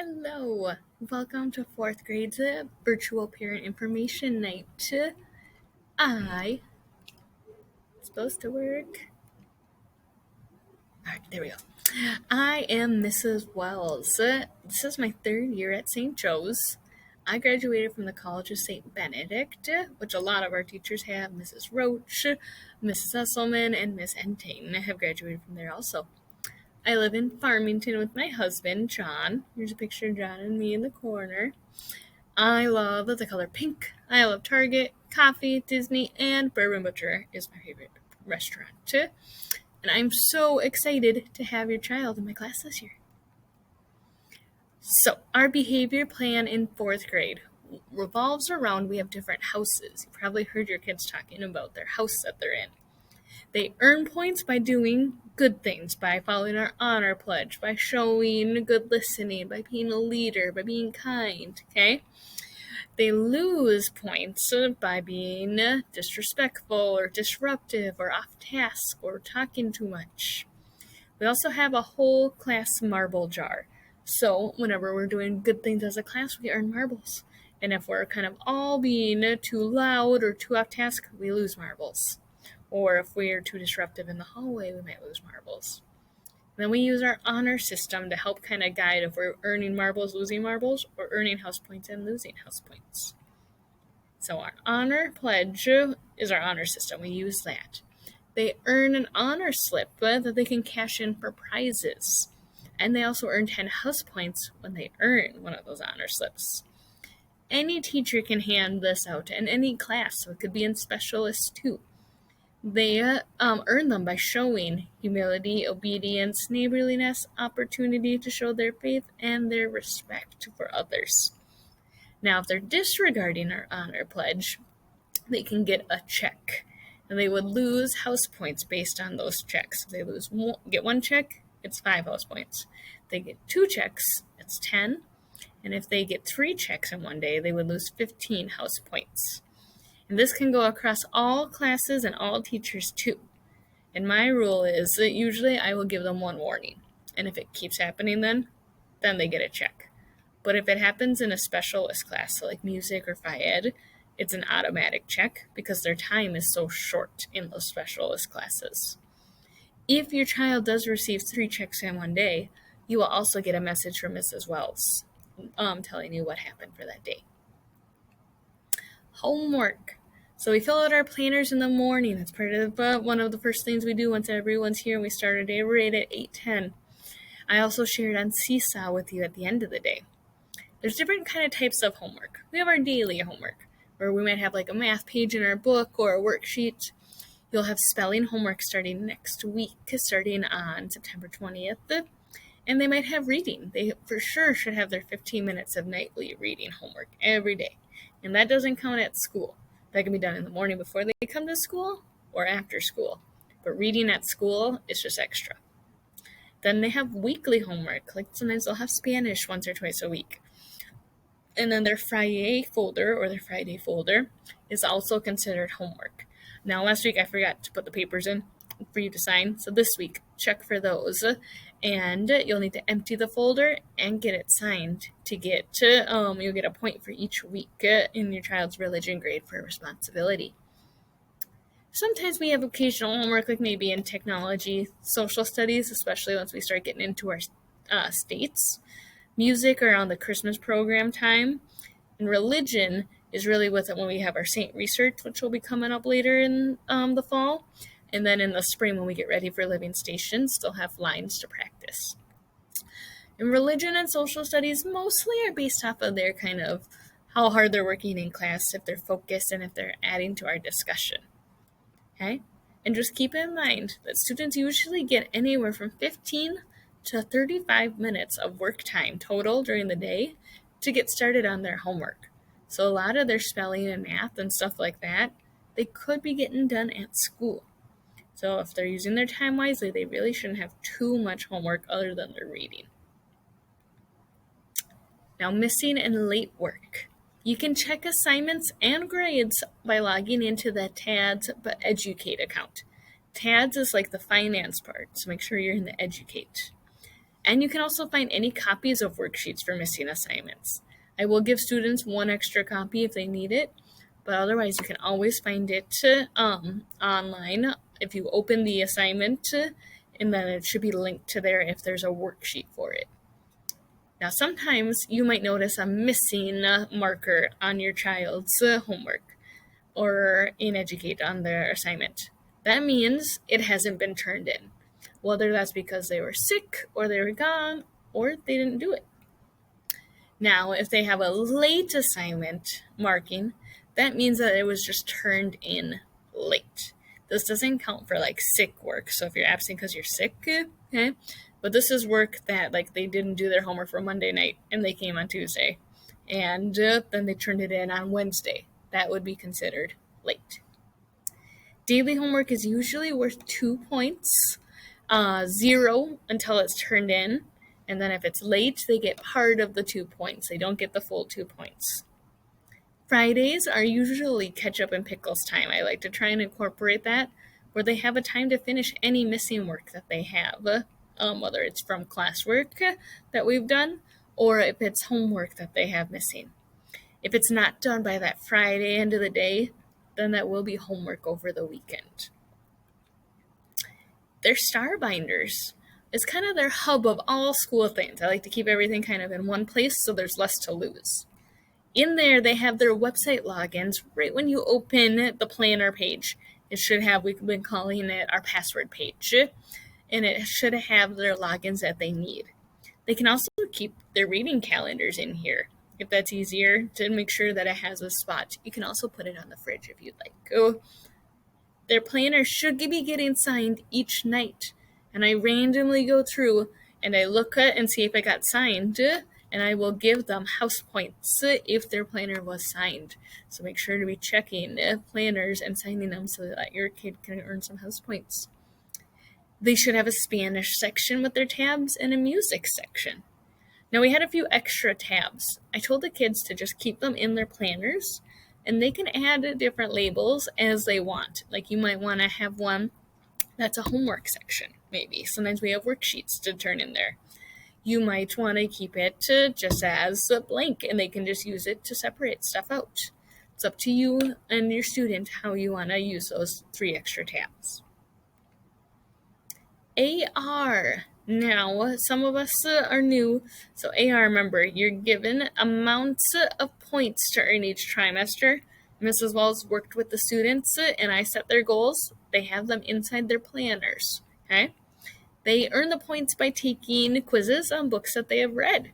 Hello, welcome to 4th grade's virtual parent information night. It's supposed to work. Alright, there we go. I am Mrs. Wells. This is my 3rd year at St. Joe's. I graduated from the College of St. Benedict, which a lot of our teachers have. Mrs. Roach, Mrs. Esselman, and Miss Entane have graduated from there also. I live in Farmington with my husband, John. Here's a picture of John and me in the corner. I love the color pink. I love Target, coffee, Disney, and Bourbon Butcher is my favorite restaurant. And I'm so excited to have your child in my class this year. So, our behavior plan in 4th grade revolves around we have different houses. You've probably heard your kids talking about their house that they're in. They earn points by doing good things, by following our honor pledge, by showing good listening, by being a leader, by being kind, okay? They lose points by being disrespectful or disruptive or off task or talking too much. We also have a whole class marble jar. So whenever we're doing good things as a class, we earn marbles. And if we're kind of all being too loud or too off task, we lose marbles. Or if we're too disruptive in the hallway, we might lose marbles. Then we use our honor system to help kind of guide if we're earning marbles, losing marbles, or earning house points and losing house points. So our honor pledge is our honor system. We use that. They earn an honor slip that they can cash in for prizes. And they also earn 10 house points when they earn one of those honor slips. Any teacher can hand this out in any class, so it could be in specialists too. They earn them by showing humility, obedience, neighborliness, opportunity to show their faith, and their respect for others. Now, if they're disregarding our honor pledge, they can get a check, and they would lose house points based on those checks. If they get one check, it's 5 house points. If they get 2 checks, it's 10, and if they get 3 checks in one day, they would lose 15 house points. And this can go across all classes and all teachers too. And my rule is that usually I will give them 1 warning. And if it keeps happening then they get a check. But if it happens in a specialist class, so like music or Phi Ed, it's an automatic check because their time is so short in those specialist classes. If your child does receive 3 checks in one day, you will also get a message from Mrs. Wells telling you what happened for that day. Homework. So we fill out our planners in the morning. That's part of one of the first things we do once everyone's here. We start our day right at 8:10. I also shared on Seesaw with you at the end of the day. There's different kind of types of homework. We have our daily homework, where we might have like a math page in our book or a worksheet. You'll have spelling homework starting next week, starting on September 20th. And they might have reading. They for sure should have their 15 minutes of nightly reading homework every day. And that doesn't count at school. That can be done in the morning before they come to school or after school. But reading at school is just extra. Then they have weekly homework. Like sometimes they'll have Spanish once or twice a week. And then their Friday folder is also considered homework. Now, last week I forgot to put the papers in for you to sign. So this week, check for those. And you'll need to empty the folder and get it signed to get you'll get a point for each week in your child's religion grade for responsibility. Sometimes we have occasional homework, like maybe in technology, social studies, especially once we start getting into our states. Music around the Christmas program time. And religion is really with it when we have our Saint research, which will be coming up later in the fall. And then in the spring, when we get ready for living stations, they'll have lines to practice. And religion and social studies mostly are based off of their kind of how hard they're working in class, if they're focused, and if they're adding to our discussion. Okay? And just keep in mind that students usually get anywhere from 15 to 35 minutes of work time total during the day to get started on their homework. So a lot of their spelling and math and stuff like that, they could be getting done at school. So if they're using their time wisely, they really shouldn't have too much homework other than their reading. Now, missing and late work. You can check assignments and grades by logging into the TADS but Educate account. TADS is like the finance part, so make sure you're in the Educate. And you can also find any copies of worksheets for missing assignments. I will give students one extra copy if they need it, but otherwise you can always find it online if you open the assignment, and then it should be linked to there if there's a worksheet for it. Now, sometimes you might notice a missing marker on your child's homework or in Educate on their assignment. That means it hasn't been turned in, whether that's because they were sick or they were gone or they didn't do it. Now, if they have a late assignment marking, that means that it was just turned in late. This doesn't count for like sick work. So if you're absent because you're sick, okay, but this is work that like they didn't do their homework for Monday night and they came on Tuesday, and then they turned it in on Wednesday. That would be considered late. Daily homework is usually worth 2 points, 0 until it's turned in, and then if it's late, they get part of the 2 points. They don't get the full 2 points. Fridays are usually ketchup and pickles time. I like to try and incorporate that, where they have a time to finish any missing work that they have, whether it's from classwork that we've done, or if it's homework that they have missing. If it's not done by that Friday end of the day, then that will be homework over the weekend. Their star binders is kind of their hub of all school things. I like to keep everything kind of in one place so there's less to lose. In there, they have their website logins right when you open the planner page. It should have, we've been calling it our password page, and it should have their logins that they need. They can also keep their reading calendars in here. If that's easier to make sure that it has a spot, you can also put it on the fridge if you'd like. Their planner should be getting signed each night. And I randomly go through and I look at and see if I got signed, and I will give them house points if their planner was signed. So make sure to be checking planners and signing them so that your kid can earn some house points. They should have a Spanish section with their tabs and a music section. Now, we had a few extra tabs. I told the kids to just keep them in their planners, and they can add different labels as they want. Like you might want to have one that's a homework section, maybe. Sometimes we have worksheets to turn in there. You might want to keep it just as a blank, and they can just use it to separate stuff out. It's up to you and your student how you want to use those 3 extra tabs. AR. Now, some of us are new, so AR, remember, you're given amounts of points to earn each trimester. Mrs. Wells worked with the students, and I set their goals. They have them inside their planners, okay? They earn the points by taking quizzes on books that they have read.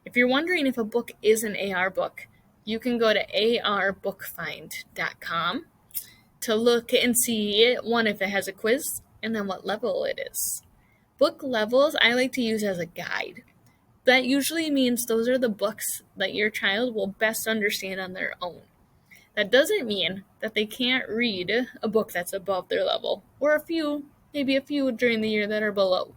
If you're wondering if a book is an AR book, you can go to arbookfind.com to look and see, one, if it has a quiz, and then what level it is. Book levels I like to use as a guide. That usually means those are the books that your child will best understand on their own. That doesn't mean that they can't read a book that's above their level, or maybe a few during the year that are below.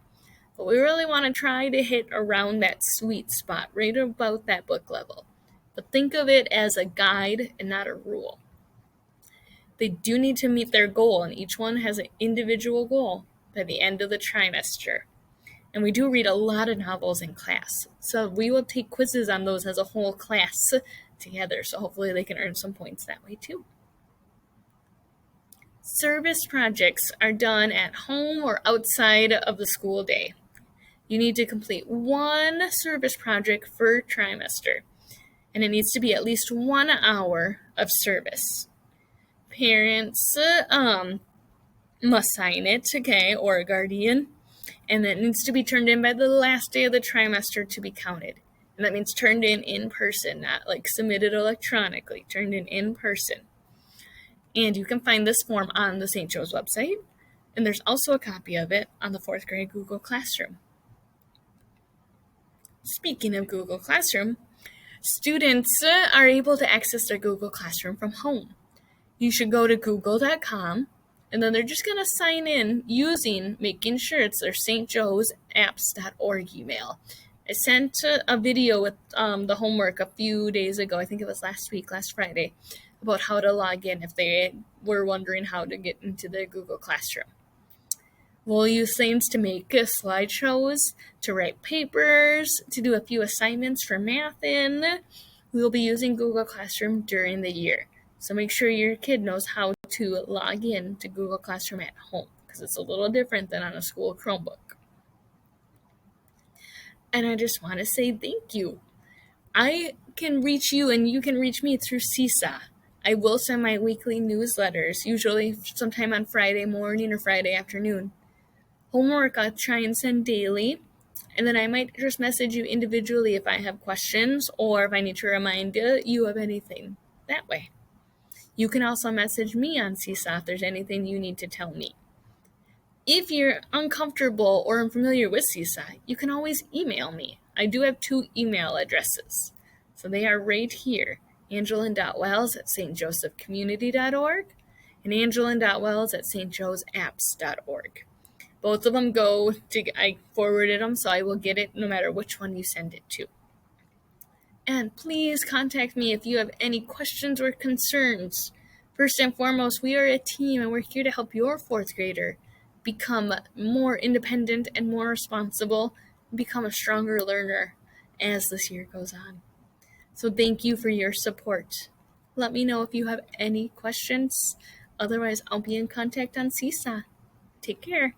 But we really want to try to hit around that sweet spot, right about that book level. But think of it as a guide and not a rule. They do need to meet their goal, and each one has an individual goal by the end of the trimester. And we do read a lot of novels in class, so we will take quizzes on those as a whole class together, so hopefully they can earn some points that way too. Service projects are done at home or outside of the school day. You need to complete 1 service project per trimester, and it needs to be at least 1 hour of service. Parents must sign it, okay, or a guardian, and it needs to be turned in by the last day of the trimester to be counted. And that means turned in person, not like submitted electronically, turned in person. And you can find this form on the St. Joe's website, and there's also a copy of it on the 4th grade Google Classroom. Speaking of Google Classroom, students are able to access their Google Classroom from home. You should go to google.com, and then they're just going to sign in making sure it's their stjoesapps.org email. I sent a video with the homework a few days ago, I think it was last Friday, about how to log in if they were wondering how to get into the Google Classroom. We'll use things to make slideshows, to write papers, to do a few assignments for math in. We'll be using Google Classroom during the year. So make sure your kid knows how to log in to Google Classroom at home, because it's a little different than on a school Chromebook. And I just want to say thank you. I can reach you and you can reach me through Seesaw. I will send my weekly newsletters, usually sometime on Friday morning or Friday afternoon. Homework I'll try and send daily, and then I might just message you individually if I have questions or if I need to remind you of anything that way. You can also message me on Seesaw if there's anything you need to tell me. If you're uncomfortable or unfamiliar with Seesaw, you can always email me. I do have 2 email addresses, so they are right here, angelin.wells@stjosephcommunity.org and angelin.wells@stjoesapps.org. Both of them I forwarded them, so I will get it no matter which one you send it to. And please contact me if you have any questions or concerns. First and foremost, we are a team and we're here to help your 4th grader become more independent and more responsible and become a stronger learner as this year goes on. So thank you for your support. Let me know if you have any questions. Otherwise, I'll be in contact on Seesaw. Take care.